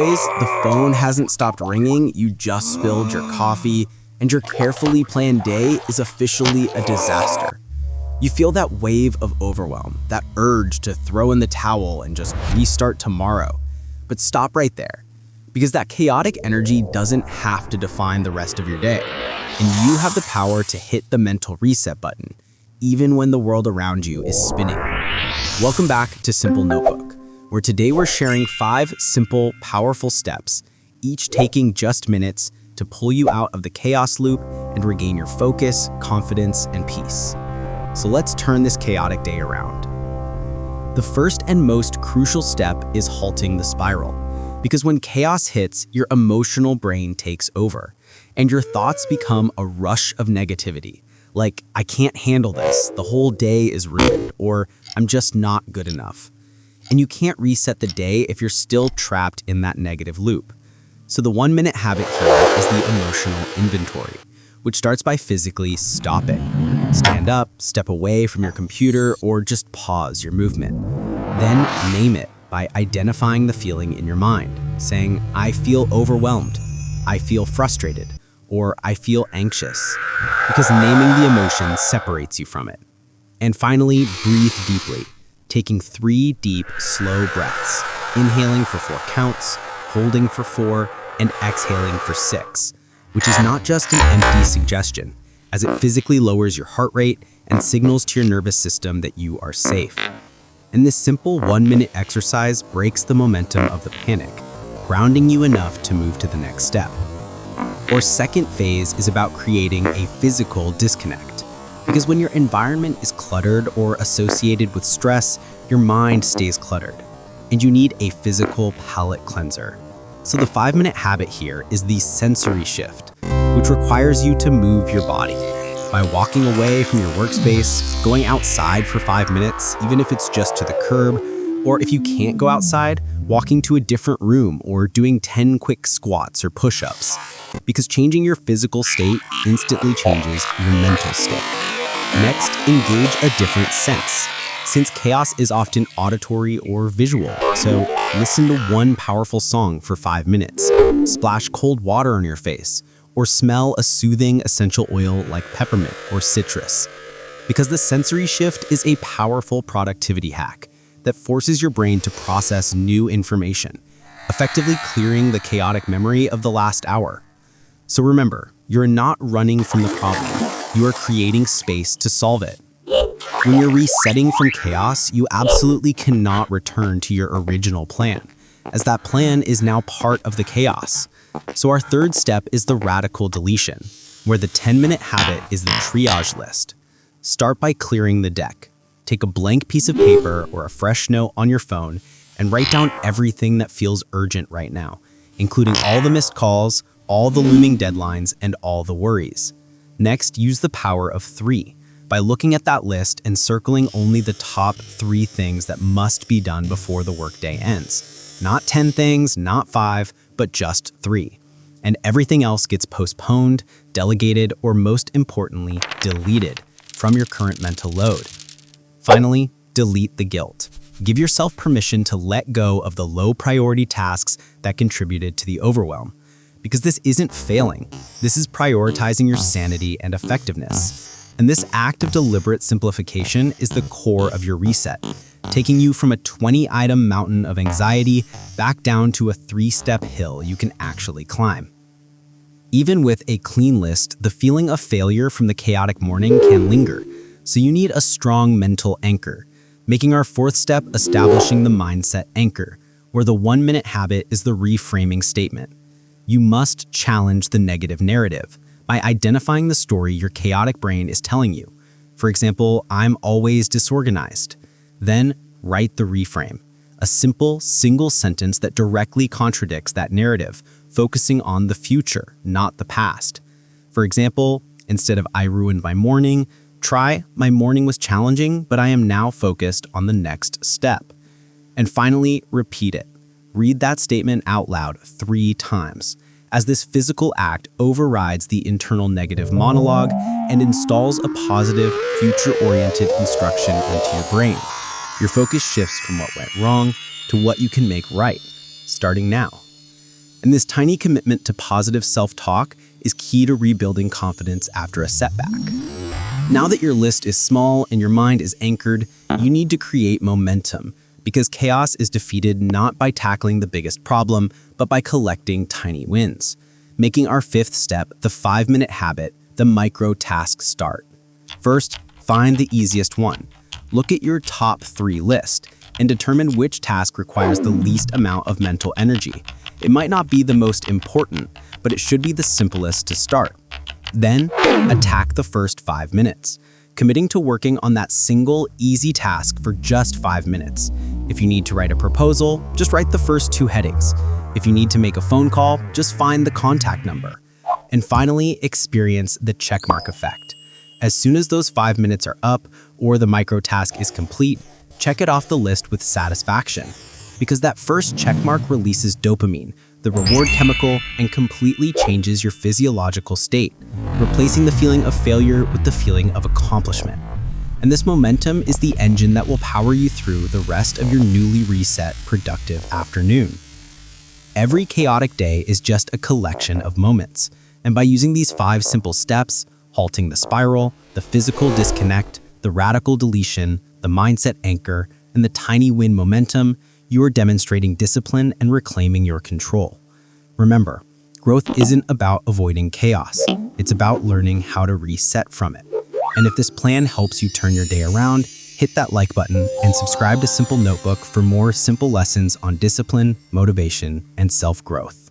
The phone hasn't stopped ringing, you just spilled your coffee, and your carefully planned day is officially a disaster. You feel that wave of overwhelm, that urge to throw in the towel and just restart tomorrow. But stop right there, because that chaotic energy doesn't have to define the rest of your day. And you have the power to hit the mental reset button, even when the world around you is spinning. Welcome back to Simple Notebook, where today we're sharing 5 simple, powerful steps, each taking just minutes to pull you out of the chaos loop and regain your focus, confidence, and peace. So let's turn this chaotic day around. The first and most crucial step is halting the spiral, because when chaos hits, your emotional brain takes over, and your thoughts become a rush of negativity, like, I can't handle this, the whole day is ruined, or I'm just not good enough. And you can't reset the day if you're still trapped in that negative loop. So the 1-minute habit here is the emotional inventory, which starts by physically stopping. Stand up, step away from your computer, or just pause your movement. Then name it by identifying the feeling in your mind, saying, I feel overwhelmed, I feel frustrated, or I feel anxious, because naming the emotion separates you from it. And finally, breathe deeply, taking 3 deep, slow breaths, inhaling for 4 counts, holding for 4, and exhaling for 6, which is not just an empty suggestion, as it physically lowers your heart rate and signals to your nervous system that you are safe. And this simple 1-minute exercise breaks the momentum of the panic, grounding you enough to move to the next step. Our second phase is about creating a physical disconnect, because when your environment is cluttered or associated with stress, your mind stays cluttered, and you need a physical palate cleanser. So the 5-minute habit here is the sensory shift, which requires you to move your body. By walking away from your workspace, going outside for 5 minutes, even if it's just to the curb, or if you can't go outside, walking to a different room or doing 10 quick squats or push-ups. Because changing your physical state instantly changes your mental state. Next, engage a different sense, since chaos is often auditory or visual. So listen to one powerful song for 5 minutes, splash cold water on your face, or smell a soothing essential oil like peppermint or citrus. Because the sensory shift is a powerful productivity hack that forces your brain to process new information, effectively clearing the chaotic memory of the last hour. So remember, you're not running from the problem, you are creating space to solve it. When you're resetting from chaos, you absolutely cannot return to your original plan, as that plan is now part of the chaos. So our third step is the radical deletion, where the 10-minute habit is the triage list. Start by clearing the deck. Take a blank piece of paper or a fresh note on your phone and write down everything that feels urgent right now, including all the missed calls, all the looming deadlines, and all the worries. Next, use the power of 3 by looking at that list and circling only the top 3 things that must be done before the workday ends. Not 10 things, not 5, but just 3. And everything else gets postponed, delegated, or most importantly, deleted from your current mental load. Finally, delete the guilt. Give yourself permission to let go of the low priority tasks that contributed to the overwhelm. Because this isn't failing, this is prioritizing your sanity and effectiveness. And this act of deliberate simplification is the core of your reset, taking you from a 20-item mountain of anxiety back down to a 3-step hill you can actually climb. Even with a clean list, the feeling of failure from the chaotic morning can linger, so you need a strong mental anchor, making our 4th step establishing the mindset anchor, where the 1-minute habit is the reframing statement. You must challenge the negative narrative by identifying the story your chaotic brain is telling you. For example, I'm always disorganized. Then write the reframe, a simple, single sentence that directly contradicts that narrative, focusing on the future, not the past. For example, instead of I ruined my morning, try my morning was challenging, but I am now focused on the next step. And finally, repeat it. Read that statement out loud 3 times, as this physical act overrides the internal negative monologue and installs a positive, future-oriented instruction into your brain. Your focus shifts from what went wrong to what you can make right, starting now. And this tiny commitment to positive self-talk is key to rebuilding confidence after a setback. Now that your list is small and your mind is anchored, you need to create momentum, because chaos is defeated not by tackling the biggest problem, but by collecting tiny wins. Making our fifth step, the 5-minute habit, the micro task start. First, find the easiest one. Look at your top 3 list and determine which task requires the least amount of mental energy. It might not be the most important, but it should be the simplest to start. Then, attack the first 5 minutes, committing to working on that single, easy task for just 5 minutes. If you need to write a proposal, just write the first 2 headings. If you need to make a phone call, just find the contact number. And finally, experience the checkmark effect. As soon as those 5 minutes are up or the micro task is complete, check it off the list with satisfaction. Because that first checkmark releases dopamine, the reward chemical, and completely changes your physiological state, replacing the feeling of failure with the feeling of accomplishment. And this momentum is the engine that will power you through the rest of your newly reset, productive afternoon. Every chaotic day is just a collection of moments, and by using these 5 simple steps, halting the spiral, the physical disconnect, the radical deletion, the mindset anchor, and the tiny win momentum, you are demonstrating discipline and reclaiming your control. Remember, growth isn't about avoiding chaos. It's about learning how to reset from it. And if this plan helps you turn your day around, hit that like button and subscribe to Simple Notebook for more simple lessons on discipline, motivation, and self-growth.